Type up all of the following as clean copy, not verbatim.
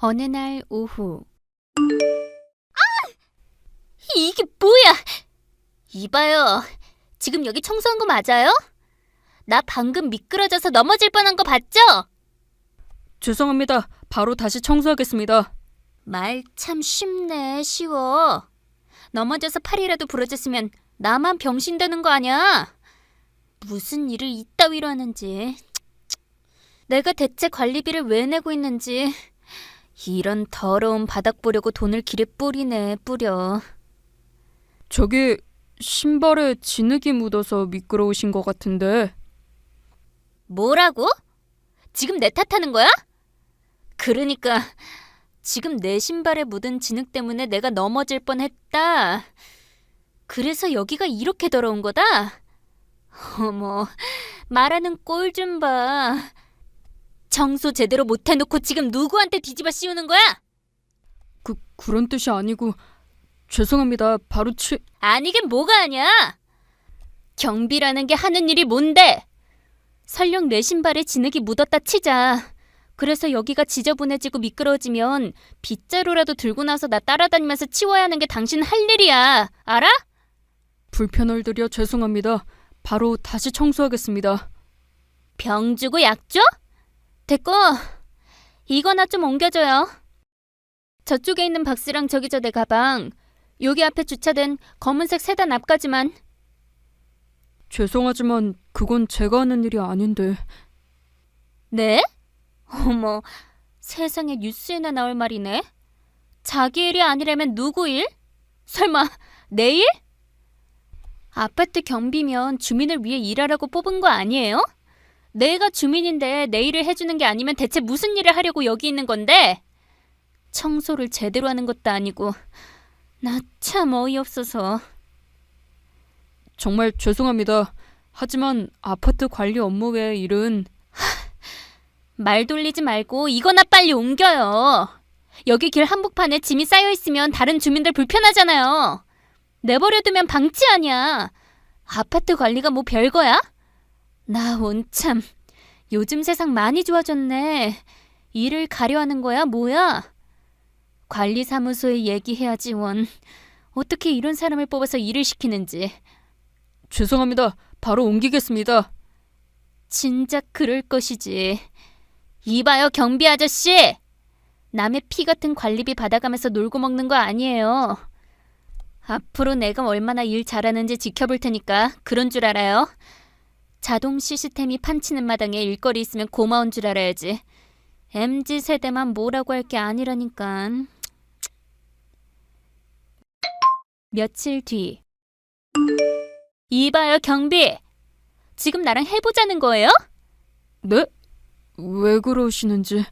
어느 날 오후. 이게 뭐야? 이봐요. 지금 여기 청소한 거 맞아요? 나 방금 미끄러져서 넘어질 뻔한 거 봤죠? 죄송합니다. 바로 다시 청소하겠습니다. 말 참 쉽네, 쉬워. 넘어져서 팔이라도 부러졌으면 나만 병신되는 거 아니야? 무슨 일을 이따위로 하는지. 내가 대체 관리비를 왜 내고 있는지. 이런 더러운 바닥 보려고 돈을 길에 뿌리네, 뿌려. 저기 신발에 진흙이 묻어서 미끄러우신 것 같은데. 뭐라고? 지금 내 탓하는 거야? 그러니까 지금 내 신발에 묻은 진흙 때문에 내가 넘어질 뻔했다. 그래서 여기가 이렇게 더러운 거다? 어머, 말하는 꼴 좀 봐. 청소 제대로 못 해놓고 지금 누구한테 뒤집어 씌우는 거야? 그런 뜻이 아니고 죄송합니다. 바로 아니긴 뭐가 아니야. 경비라는 게 하는 일이 뭔데? 설령 내 신발에 진흙이 묻었다 치자. 그래서 여기가 지저분해지고 미끄러워지면 빗자루라도 들고 나서 나 따라다니면서 치워야 하는 게 당신 할 일이야. 알아? 불편을 드려 죄송합니다. 바로 다시 청소하겠습니다. 병 주고 약 줘? 됐고, 이거나 좀 옮겨줘요. 저쪽에 있는 박스랑 저기 저 내 가방, 여기 앞에 주차된 검은색 세단 앞까지만. 죄송하지만 그건 제가 하는 일이 아닌데. 네? 어머, 세상에 뉴스에나 나올 말이네. 자기 일이 아니라면 누구 일? 설마 내 일? 아파트 경비면 주민을 위해 일하라고 뽑은 거 아니에요? 내가 주민인데 내 일을 해주는 게 아니면 대체 무슨 일을 하려고 여기 있는 건데? 청소를 제대로 하는 것도 아니고. 나 참 어이없어서. 정말 죄송합니다. 하지만 아파트 관리 업무 외의 일은 말 돌리지 말고 이거나 빨리 옮겨요. 여기 길 한복판에 짐이 쌓여있으면 다른 주민들 불편하잖아요. 내버려두면 방치 아니야. 아파트 관리가 뭐 별거야? 나 원참 요즘 세상 많이 좋아졌네. 일을 가려하는 거야 뭐야? 관리사무소에 얘기해야지 원. 어떻게 이런 사람을 뽑아서 일을 시키는지. 죄송합니다. 바로 옮기겠습니다. 진작 그럴 것이지. 이봐요 경비 아저씨. 남의 피 같은 관리비 받아가면서 놀고 먹는 거 아니에요. 앞으로 내가 얼마나 일 잘하는지 지켜볼 테니까 그런 줄 알아요. 자동 시스템이 판치는 마당에 일거리 있으면 고마운 줄 알아야지. MZ세대만 뭐라고 할 게 아니라니까. 며칠 뒤. 이봐요 경비. 지금 나랑 해보자는 거예요? 네? 왜 그러시는지.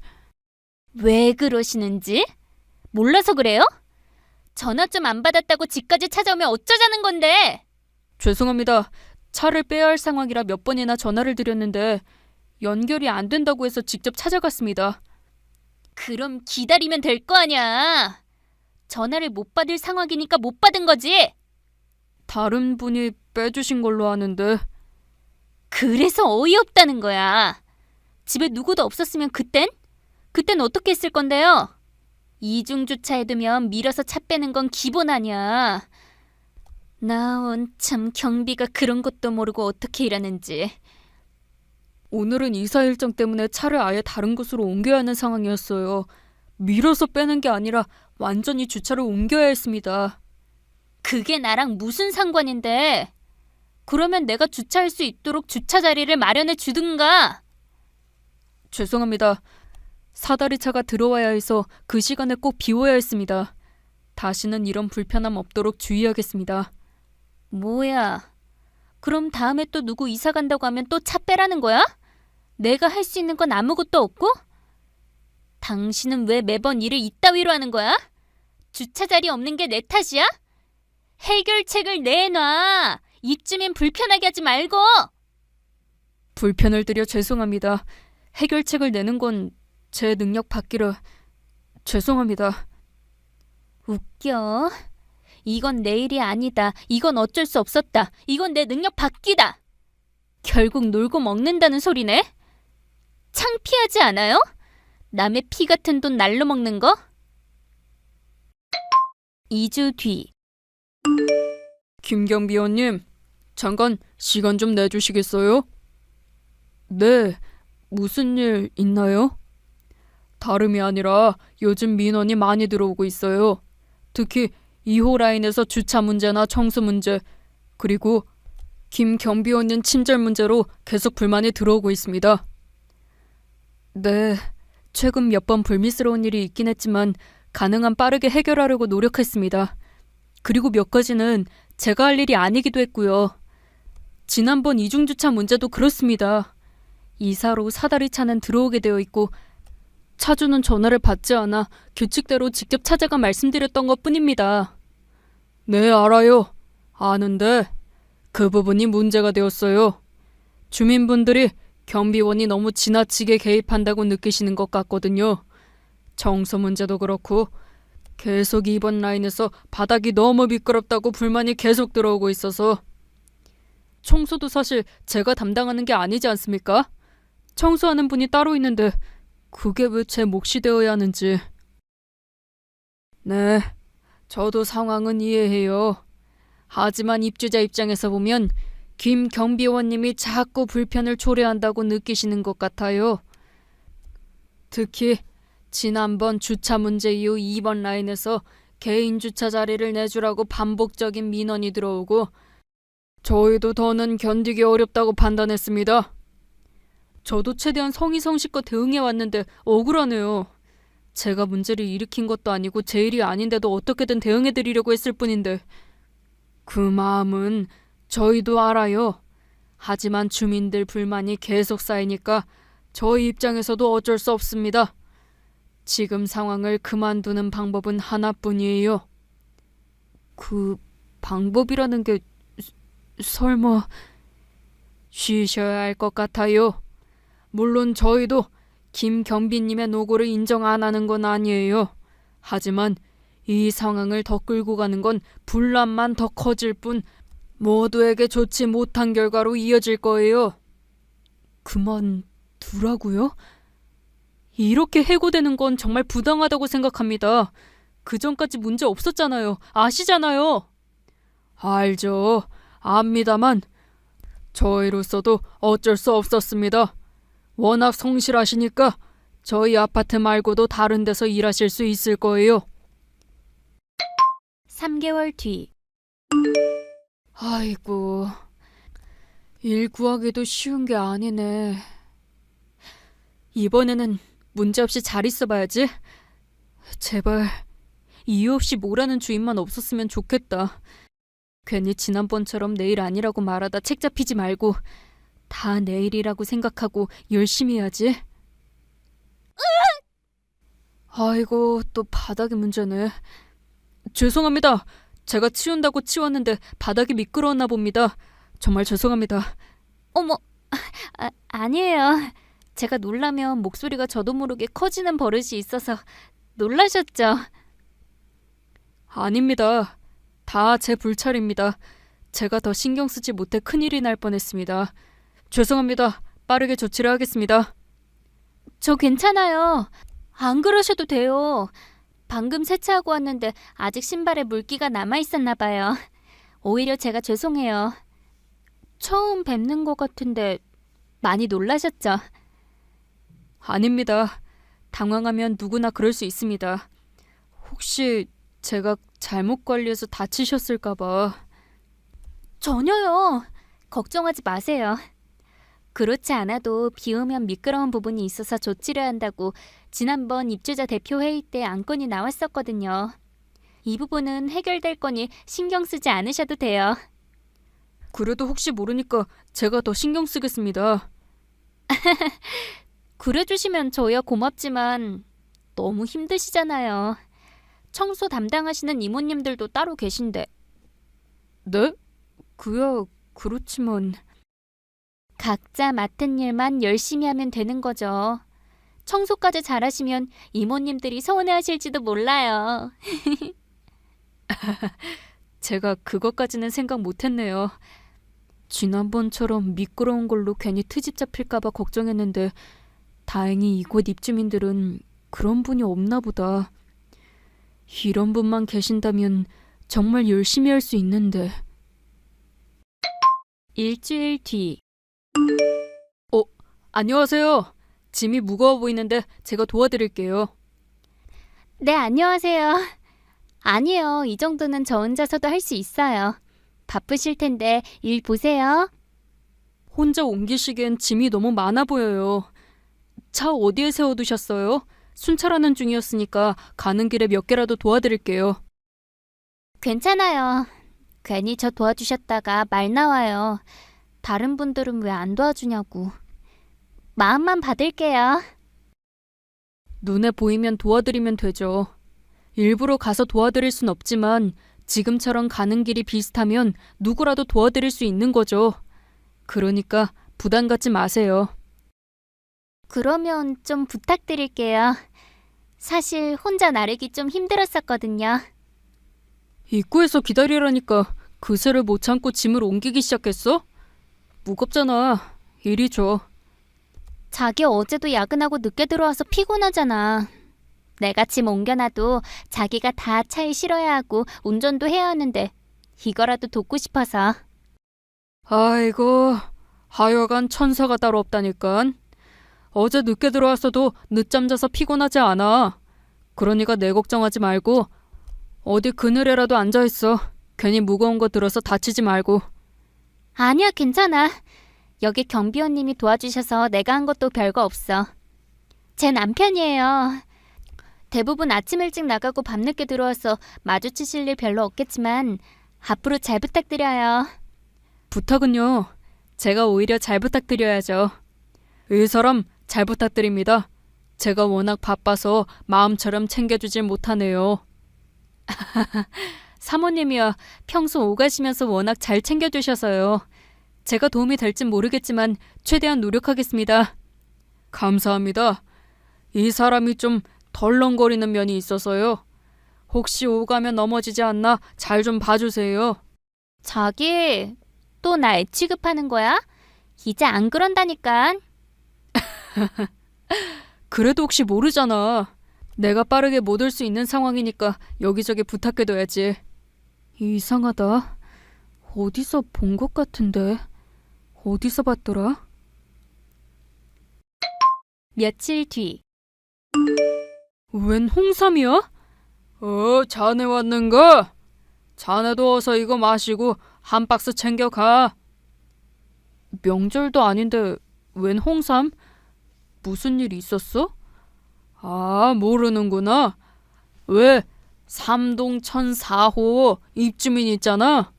왜 그러시는지? 몰라서 그래요? 전화 좀 안 받았다고 집까지 찾아오면 어쩌자는 건데? 죄송합니다. 차를 빼야 할 상황이라 몇 번이나 전화를 드렸는데 연결이 안 된다고 해서 직접 찾아갔습니다. 그럼 기다리면 될 거 아니야. 전화를 못 받을 상황이니까 못 받은 거지. 다른 분이 빼주신 걸로 아는데. 그래서 어이없다는 거야. 집에 누구도 없었으면 그땐 어떻게 했을 건데요? 이중주차해두면 밀어서 차 빼는 건 기본 아니야. 나 원참 경비가 그런 것도 모르고 어떻게 일하는지. 오늘은 이사 일정 때문에 차를 아예 다른 곳으로 옮겨야 하는 상황이었어요. 밀어서 빼는 게 아니라 완전히 주차를 옮겨야 했습니다. 그게 나랑 무슨 상관인데? 그러면 내가 주차할 수 있도록 주차 자리를 마련해 주든가. 죄송합니다. 사다리차가 들어와야 해서 그 시간에 꼭 비워야 했습니다. 다시는 이런 불편함 없도록 주의하겠습니다. 뭐야? 그럼 다음에 또 누구 이사 간다고 하면 또 차 빼라는 거야? 내가 할 수 있는 건 아무것도 없고? 당신은 왜 매번 일을 이따위로 하는 거야? 주차 자리 없는 게 내 탓이야? 해결책을 내놔. 입주민 불편하게 하지 말고. 불편을 드려 죄송합니다. 해결책을 내는 건 제 능력 밖이라 죄송합니다. 웃겨. 이건 내 일이 아니다. 이건 어쩔 수 없었다. 이건 내 능력 밖이다. 결국 놀고 먹는다는 소리네? 창피하지 않아요? 남의 피 같은 돈 날로 먹는 거? 2주 뒤. 김경비 의원님, 잠깐 시간 좀 내주시겠어요? 네, 무슨 일 있나요? 다름이 아니라 요즘 민원이 많이 들어오고 있어요. 특히 2호 라인에서 주차 문제나 청소 문제, 그리고 김경비 의원님 친절 문제로 계속 불만이 들어오고 있습니다. 네, 최근 몇 번 불미스러운 일이 있긴 했지만 가능한 빠르게 해결하려고 노력했습니다. 그리고 몇 가지는 제가 할 일이 아니기도 했고요. 지난번 이중주차 문제도 그렇습니다. 이사로 사다리 차는 들어오게 되어 있고 차주는 전화를 받지 않아 규칙대로 직접 찾아가 말씀드렸던 것뿐입니다. 네, 알아요. 아는데 그 부분이 문제가 되었어요. 주민분들이 경비원이 너무 지나치게 개입한다고 느끼시는 것 같거든요. 청소 문제도 그렇고 계속 2번 라인에서 바닥이 너무 미끄럽다고 불만이 계속 들어오고 있어서 청소도 사실 제가 담당하는 게 아니지 않습니까? 청소하는 분이 따로 있는데 그게 왜 제 몫이 되어야 하는지. 네, 저도 상황은 이해해요. 하지만 입주자 입장에서 보면 김 경비원님이 자꾸 불편을 초래한다고 느끼시는 것 같아요. 특히 지난번 주차 문제 이후 2번 라인에서 개인 주차 자리를 내주라고 반복적인 민원이 들어오고 저희도 더는 견디기 어렵다고 판단했습니다. 저도 최대한 성의성실껏 대응해왔는데 억울하네요. 제가 문제를 일으킨 것도 아니고 제 일이 아닌데도 어떻게든 대응해드리려고 했을 뿐인데 그 마음은 저희도 알아요. 하지만 주민들 불만이 계속 쌓이니까 저희 입장에서도 어쩔 수 없습니다. 지금 상황을 그만두는 방법은 하나뿐이에요. 그 방법이라는 게 설마 쉬셔야 할 것 같아요. 물론 저희도 김 경비님의 노고를 인정 안 하는 건 아니에요. 하지만 이 상황을 더 끌고 가는 건 분란만 더 커질 뿐 모두에게 좋지 못한 결과로 이어질 거예요. 그만두라고요? 이렇게 해고되는 건 정말 부당하다고 생각합니다. 그전까지 문제 없었잖아요. 아시잖아요. 알죠. 압니다만 저희로서도 어쩔 수 없었습니다. 워낙 성실하시니까 저희 아파트 말고도 다른 데서 일하실 수 있을 거예요. 3개월 뒤. 아이고, 일 구하기도 쉬운 게 아니네. 이번에는 문제없이 잘 있어봐야지. 제발 이유 없이 뭐라는 주인만 없었으면 좋겠다. 괜히 지난번처럼 내일 아니라고 말하다 책 잡히지 말고 다 내일이라고 생각하고 열심히 해야지. 아이고, 또 바닥이 문제네. 죄송합니다. 제가 치운다고 치웠는데 바닥이 미끄러웠나 봅니다. 정말 죄송합니다. 어머, 아니에요. 제가 놀라면 목소리가 저도 모르게 커지는 버릇이 있어서 놀라셨죠? 아닙니다. 다 제 불찰입니다. 제가 더 신경 쓰지 못해 큰일이 날 뻔했습니다. 죄송합니다. 빠르게 조치를 하겠습니다. 저 괜찮아요. 안 그러셔도 돼요. 방금 세차하고 왔는데 아직 신발에 물기가 남아있었나 봐요. 오히려 제가 죄송해요. 처음 뵙는 것 같은데 많이 놀라셨죠? 아닙니다. 당황하면 누구나 그럴 수 있습니다. 혹시 제가 잘못 관리해서 다치셨을까 봐. 전혀요. 걱정하지 마세요. 그렇지 않아도 비 오면 미끄러운 부분이 있어서 조치를 한다고 지난번 입주자 대표 회의 때 안건이 나왔었거든요. 이 부분은 해결될 거니 신경 쓰지 않으셔도 돼요. 그래도 혹시 모르니까 제가 더 신경 쓰겠습니다. 그래주시면 저야 고맙지만 너무 힘드시잖아요. 청소 담당하시는 이모님들도 따로 계신데. 네? 그야 그렇지만... 각자 맡은 일만 열심히 하면 되는 거죠. 청소까지 잘하시면 이모님들이 서운해하실지도 몰라요. 제가 그것까지는 생각 못했네요. 지난번처럼 미끄러운 걸로 괜히 트집 잡힐까 봐 걱정했는데 다행히 이곳 입주민들은 그런 분이 없나 보다. 이런 분만 계신다면 정말 열심히 할 수 있는데. 일주일 뒤. 안녕하세요. 짐이 무거워 보이는데 제가 도와드릴게요. 네, 안녕하세요. 아니요, 이 정도는 저 혼자서도 할 수 있어요. 바쁘실 텐데 일 보세요. 혼자 옮기시기엔 짐이 너무 많아 보여요. 차 어디에 세워두셨어요? 순찰하는 중이었으니까 가는 길에 몇 개라도 도와드릴게요. 괜찮아요. 괜히 저 도와주셨다가 말 나와요. 다른 분들은 왜 안 도와주냐고. 마음만 받을게요. 눈에 보이면 도와드리면 되죠. 일부러 가서 도와드릴 순 없지만 지금처럼 가는 길이 비슷하면 누구라도 도와드릴 수 있는 거죠. 그러니까 부담 갖지 마세요. 그러면 좀 부탁드릴게요. 사실 혼자 나르기 좀 힘들었었거든요. 입구에서 기다리라니까 그새를 못 참고 짐을 옮기기 시작했어? 무겁잖아. 이리 줘. 자기 어제도 야근하고 늦게 들어와서 피곤하잖아. 내가 짐 옮겨놔도 자기가 다 차에 실어야 하고 운전도 해야 하는데 이거라도 돕고 싶어서. 아이고, 하여간 천사가 따로 없다니까. 어제 늦게 들어왔어도 늦잠 자서 피곤하지 않아. 그러니까 내 걱정하지 말고 어디 그늘에라도 앉아있어. 괜히 무거운 거 들어서 다치지 말고. 아니야, 괜찮아. 여기 경비원님이 도와주셔서 내가 한 것도 별거 없어. 제 남편이에요. 대부분 아침 일찍 나가고 밤늦게 들어와서 마주치실 일 별로 없겠지만 앞으로 잘 부탁드려요. 부탁은요. 제가 오히려 잘 부탁드려야죠. 이 사람 잘 부탁드립니다. 제가 워낙 바빠서 마음처럼 챙겨주질 못하네요. 사모님이야 평소 오가시면서 워낙 잘 챙겨주셔서요. 제가 도움이 될진 모르겠지만 최대한 노력하겠습니다. 감사합니다. 이 사람이 좀 덜렁거리는 면이 있어서요. 혹시 오가면 넘어지지 않나 잘 좀 봐주세요. 자기, 또 나 애 취급하는 거야? 이제 안 그런다니까. 그래도 혹시 모르잖아. 내가 빠르게 못 올 수 있는 상황이니까 여기저기 부탁해둬야지. 이상하다. 어디서 본 것 같은데. 어디서 봤더라? 며칠 뒤. 웬 홍삼이야? 자네 왔는가? 자네도 어서 이거 마시고 한 박스 챙겨가. 명절도 아닌데 웬 홍삼? 무슨 일 있었어? 아, 모르는구나. 왜 삼동천 4호 입주민 있잖아.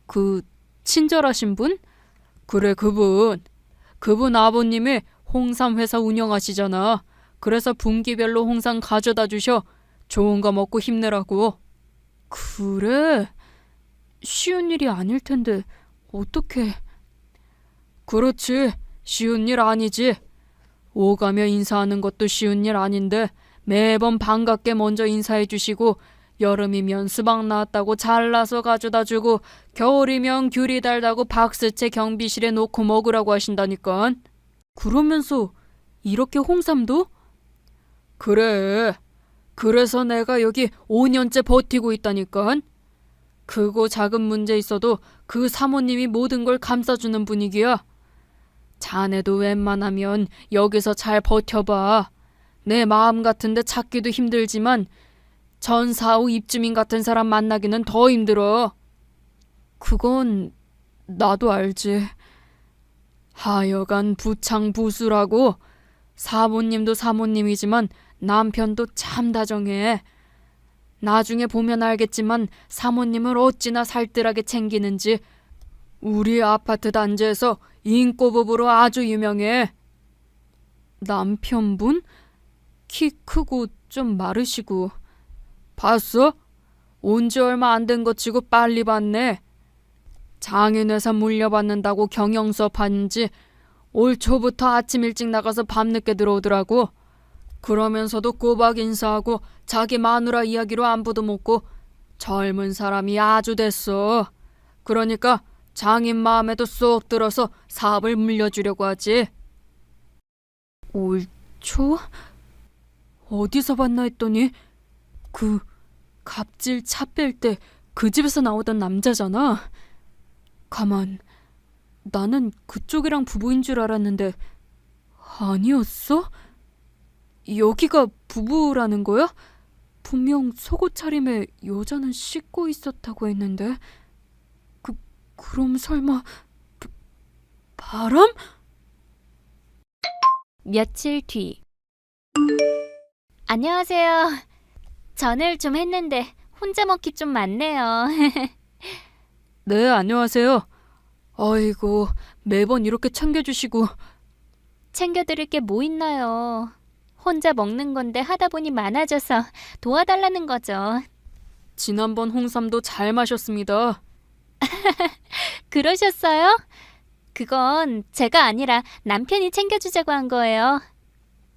그 친절하신 분? 그래, 그분 아버님이 홍삼 회사 운영하시잖아. 그래서 분기별로 홍삼 가져다 주셔. 좋은 거 먹고 힘내라고. 그래? 쉬운 일이 아닐 텐데 어떡해. 그렇지. 쉬운 일 아니지. 오가며 인사하는 것도 쉬운 일 아닌데 매번 반갑게 먼저 인사해 주시고 여름이면 수박 나왔다고 잘라서 가져다 주고 겨울이면 귤이 달다고 박스채 경비실에 놓고 먹으라고 하신다니까. 그러면서 이렇게 홍삼도? 그래. 그래서 내가 여기 5년째 버티고 있다니까. 크고 작은 문제 있어도 그 사모님이 모든 걸 감싸주는 분위기야. 자네도 웬만하면 여기서 잘 버텨봐. 내 마음 같은데 찾기도 힘들지만 전 4호 입주민 같은 사람 만나기는 더 힘들어. 그건 나도 알지. 하여간 부창부수라고. 사모님도 사모님이지만 남편도 참 다정해. 나중에 보면 알겠지만 사모님을 어찌나 살뜰하게 챙기는지. 우리 아파트 단지에서 인꼬부부로 아주 유명해. 남편분? 키 크고 좀 마르시고. 봤어? 온 지 얼마 안 된 것 치고 빨리 봤네. 장인회사 물려받는다고 경영수업 하는지 올 초부터 아침 일찍 나가서 밤늦게 들어오더라고. 그러면서도 꼬박 인사하고 자기 마누라 이야기로 안부도 묻고 젊은 사람이 아주 됐어. 그러니까 장인 마음에도 쏙 들어서 사업을 물려주려고 하지. 올초? 어디서 봤나 했더니 그 갑질 차 뺄 때 그 집에서 나오던 남자잖아. 가만, 나는 그쪽이랑 부부인 줄 알았는데 아니었어? 여기가 부부라는 거야? 분명 속옷 차림에 여자는 씻고 있었다고 했는데 그럼 설마 바람? 며칠 뒤. 안녕하세요. 전을 좀 했는데 혼자 먹기 좀 많네요. 네, 안녕하세요. 아이고, 매번 이렇게 챙겨주시고. 챙겨드릴 게 뭐 있나요? 혼자 먹는 건데 하다 보니 많아져서 도와달라는 거죠. 지난번 홍삼도 잘 마셨습니다. 그러셨어요? 그건 제가 아니라 남편이 챙겨주자고 한 거예요.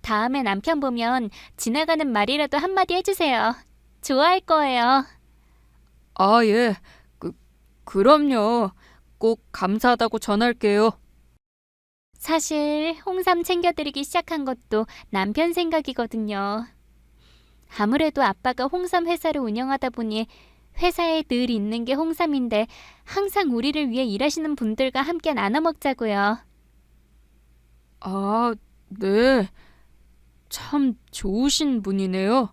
다음에 남편 보면 지나가는 말이라도 한마디 해주세요. 좋아할 거예요. 아, 예. 그럼요. 꼭 감사하다고 전할게요. 사실 홍삼 챙겨드리기 시작한 것도 남편 생각이거든요. 아무래도 아빠가 홍삼 회사를 운영하다 보니 회사에 늘 있는 게 홍삼인데 항상 우리를 위해 일하시는 분들과 함께 나눠 먹자고요. 아, 네. 참 좋으신 분이네요.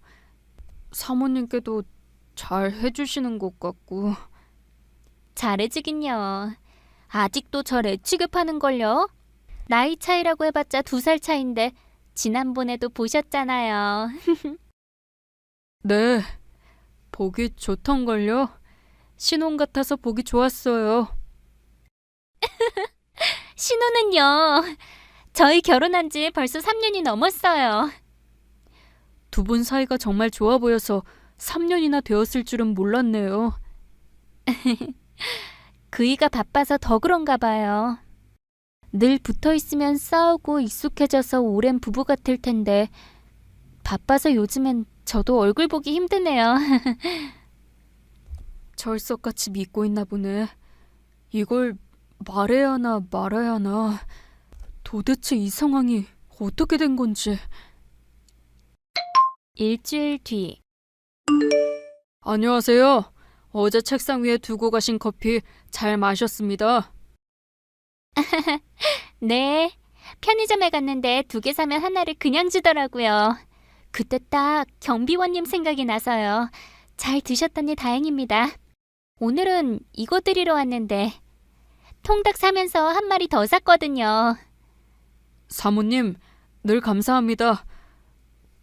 사모님께도 잘 해주시는 것 같고. 잘해주긴요. 아직도 절 애취급하는걸요. 나이 차이라고 해봤자 2살 차인데 지난번에도 보셨잖아요. 네, 보기 좋던걸요. 신혼 같아서 보기 좋았어요. 신혼은요. 저희 결혼한 지 벌써 3년이 넘었어요. 두 분 사이가 정말 좋아 보여서 3년이나 되었을 줄은 몰랐네요. 그이가 바빠서 더 그런가 봐요. 늘 붙어 있으면 싸우고 익숙해져서 오랜 부부 같을 텐데 바빠서 요즘엔 저도 얼굴 보기 힘드네요. 철석같이 믿고 있나 보네. 이걸 말해야 하나 말아야 하나. 도대체 이 상황이 어떻게 된 건지. 일주일 뒤. 안녕하세요. 어제 책상 위에 두고 가신 커피 잘 마셨습니다. 네. 편의점에 갔는데 2개 사면 하나를 그냥 주더라고요. 그때 딱 경비원님 생각이 나서요. 잘 드셨다니 다행입니다. 오늘은 이거 드리러 왔는데 통닭 사면서 한 마리 더 샀거든요. 사모님, 늘 감사합니다.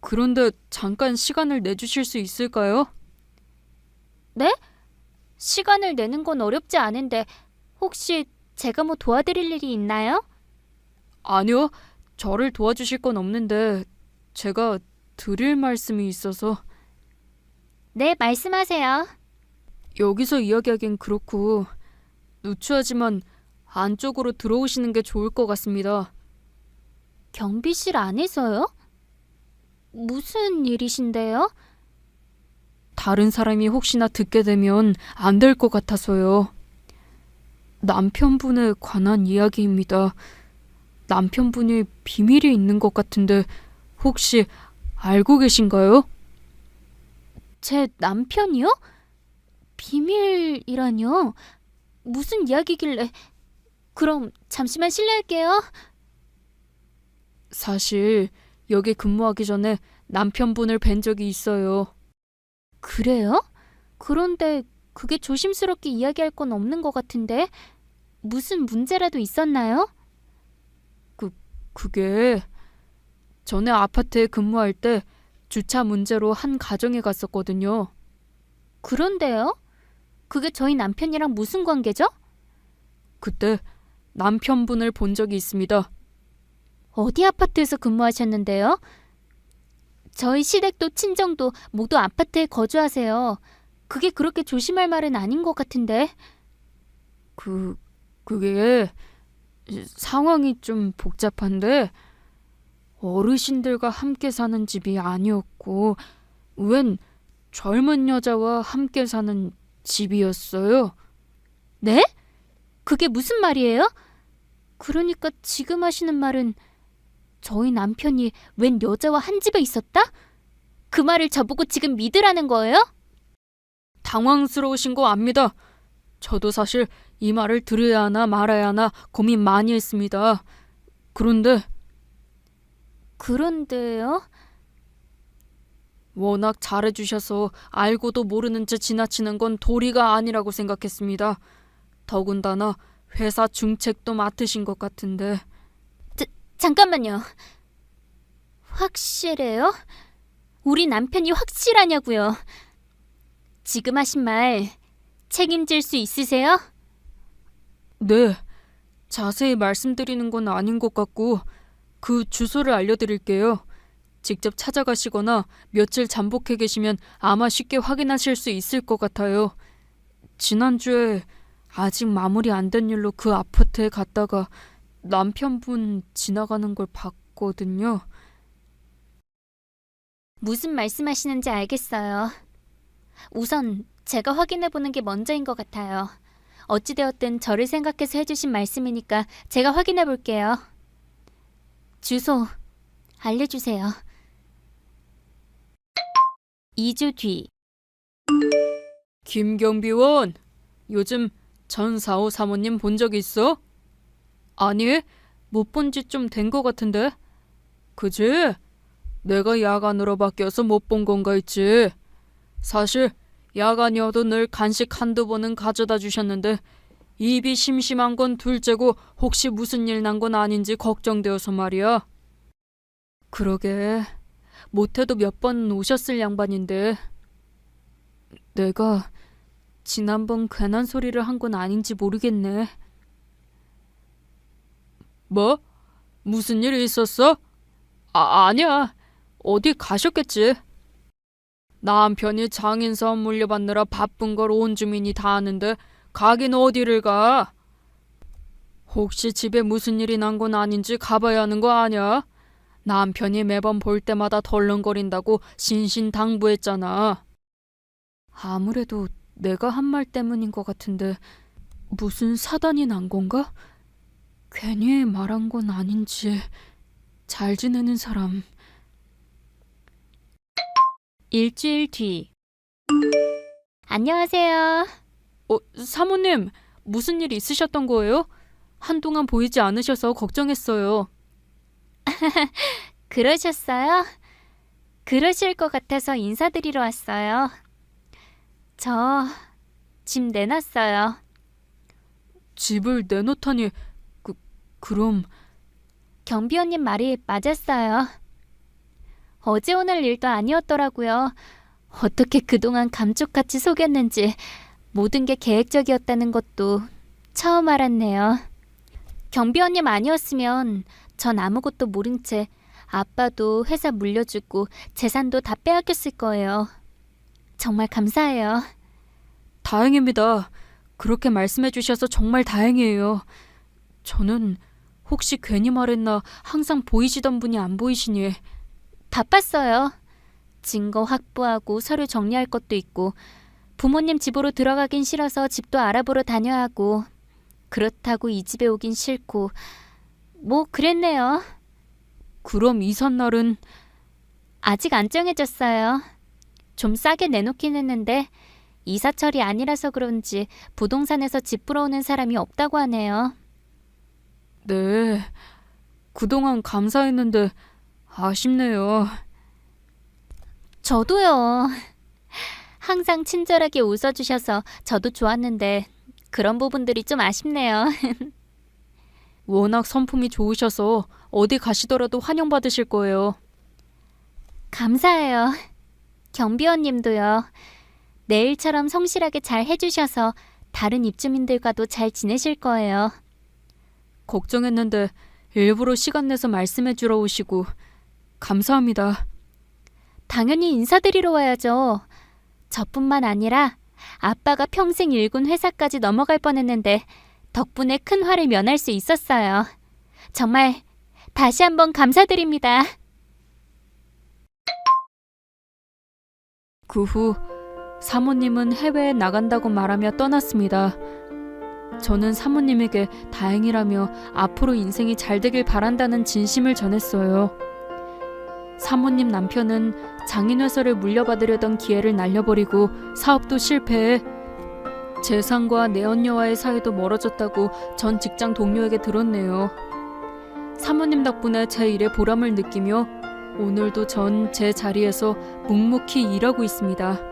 그런데 잠깐 시간을 내주실 수 있을까요? 네? 시간을 내는 건 어렵지 않은데 혹시 제가 뭐 도와드릴 일이 있나요? 아니요, 저를 도와주실 건 없는데 제가 드릴 말씀이 있어서. 네, 말씀하세요. 여기서 이야기하긴 그렇고 누추하지만 안쪽으로 들어오시는 게 좋을 것 같습니다. 경비실 안에서요? 무슨 일이신데요? 다른 사람이 혹시나 듣게 되면 안 될 것 같아서요. 남편분에 관한 이야기입니다. 남편분이 비밀이 있는 것 같은데 혹시 알고 계신가요? 제 남편이요? 비밀이라뇨? 무슨 이야기길래? 그럼 잠시만 실례할게요. 사실 여기 근무하기 전에 남편분을 뵌 적이 있어요. 그래요? 그런데 그게 조심스럽게 이야기할 건 없는 것 같은데 무슨 문제라도 있었나요? 그게 전에 아파트에 근무할 때 주차 문제로 한 가정에 갔었거든요. 그런데요? 그게 저희 남편이랑 무슨 관계죠? 그때 남편분을 본 적이 있습니다. 어디 아파트에서 근무하셨는데요? 저희 시댁도 친정도 모두 아파트에 거주하세요. 그게 그렇게 조심할 말은 아닌 것 같은데. 그게 상황이 좀 복잡한데 어르신들과 함께 사는 집이 아니었고 웬 젊은 여자와 함께 사는 집이었어요. 네? 그게 무슨 말이에요? 그러니까 지금 하시는 말은 저희 남편이 웬 여자와 한 집에 있었다? 그 말을 저보고 지금 믿으라는 거예요? 당황스러우신 거 압니다. 저도 사실 이 말을 들어야 하나 말아야 하나 고민 많이 했습니다. 그런데 그런데요? 워낙 잘해주셔서 알고도 모르는 채 지나치는 건 도리가 아니라고 생각했습니다. 더군다나 회사 중책도 맡으신 것 같은데. 잠깐만요. 확실해요? 우리 남편이 확실하냐고요? 지금 하신 말 책임질 수 있으세요? 네, 자세히 말씀드리는 건 아닌 것 같고 그 주소를 알려드릴게요. 직접 찾아가시거나 며칠 잠복해 계시면 아마 쉽게 확인하실 수 있을 것 같아요. 지난주에 아직 마무리 안 된 일로 그 아파트에 갔다가 남편분 지나가는 걸 봤거든요. 무슨 말씀하시는지 알겠어요. 우선 제가 확인해보는 게 먼저인 것 같아요. 어찌되었든 저를 생각해서 해주신 말씀이니까 제가 확인해볼게요. 주소 알려주세요. 2주 뒤. 김경비원, 요즘 전사호 사모님 본 적 있어? 아니, 못 본 지 좀 된 것 같은데. 그지? 내가 야간으로 바뀌어서 못 본 건가 있지. 사실 야간이어도 늘 간식 한두 번은 가져다 주셨는데 입이 심심한 건 둘째고 혹시 무슨 일 난 건 아닌지 걱정되어서 말이야. 그러게, 못해도 몇 번 오셨을 양반인데 내가 지난번 괜한 소리를 한 건 아닌지 모르겠네. 뭐? 무슨 일이 있었어? 아니야. 어디 가셨겠지. 남편이 장인사업 물려받느라 바쁜 걸 온 주민이 다 아는데 가긴 어디를 가? 혹시 집에 무슨 일이 난 건 아닌지 가봐야 하는 거 아니야? 남편이 매번 볼 때마다 덜렁거린다고 신신당부했잖아. 아무래도 내가 한 말 때문인 것 같은데 무슨 사단이 난 건가? 괜히 말한 건 아닌지. 잘 지내는 사람. 일주일 뒤. 안녕하세요. 사모님, 무슨 일 있으셨던 거예요? 한동안 보이지 않으셔서 걱정했어요. 그러셨어요? 그러실 것 같아서 인사드리러 왔어요. 저 집 내놨어요. 집을 내놓다니, 그럼 경비원님 말이 맞았어요. 어제 오늘 일도 아니었더라고요. 어떻게 그동안 감쪽같이 속였는지 모든 게 계획적이었다는 것도 처음 알았네요. 경비원님 아니었으면 전 아무것도 모른 채 아빠도 회사 물려주고 재산도 다 빼앗겼을 거예요. 정말 감사해요. 다행입니다. 그렇게 말씀해 주셔서 정말 다행이에요. 저는 혹시 괜히 말했나 항상 보이시던 분이 안 보이시니. 바빴어요. 증거 확보하고 서류 정리할 것도 있고 부모님 집으로 들어가긴 싫어서 집도 알아보러 다녀야 하고 그렇다고 이 집에 오긴 싫고 뭐 그랬네요. 그럼 이삿날은? 아직 안 정해졌어요. 좀 싸게 내놓긴 했는데 이사철이 아니라서 그런지 부동산에서 집 보러 오는 사람이 없다고 하네요. 네, 그동안 감사했는데 아쉽네요. 저도요. 항상 친절하게 웃어주셔서 저도 좋았는데 그런 부분들이 좀 아쉽네요. 워낙 성품이 좋으셔서 어디 가시더라도 환영받으실 거예요. 감사해요. 경비원님도요. 내일처럼 성실하게 잘 해주셔서 다른 입주민들과도 잘 지내실 거예요. 걱정했는데 일부러 시간 내서 말씀해 주러 오시고 감사합니다. 당연히 인사드리러 와야죠. 저뿐만 아니라 아빠가 평생 일군 회사까지 넘어갈 뻔했는데 덕분에 큰 화를 면할 수 있었어요. 정말 다시 한번 감사드립니다. 그 후 사모님은 해외에 나간다고 말하며 떠났습니다. 저는 사모님에게 다행이라며 앞으로 인생이 잘 되길 바란다는 진심을 전했어요. 사모님 남편은 장인회사를 물려받으려던 기회를 날려버리고 사업도 실패해 재산과 내언녀와의 사이도 멀어졌다고 전 직장 동료에게 들었네요. 사모님 덕분에 제 일에 보람을 느끼며 오늘도 전 제 자리에서 묵묵히 일하고 있습니다.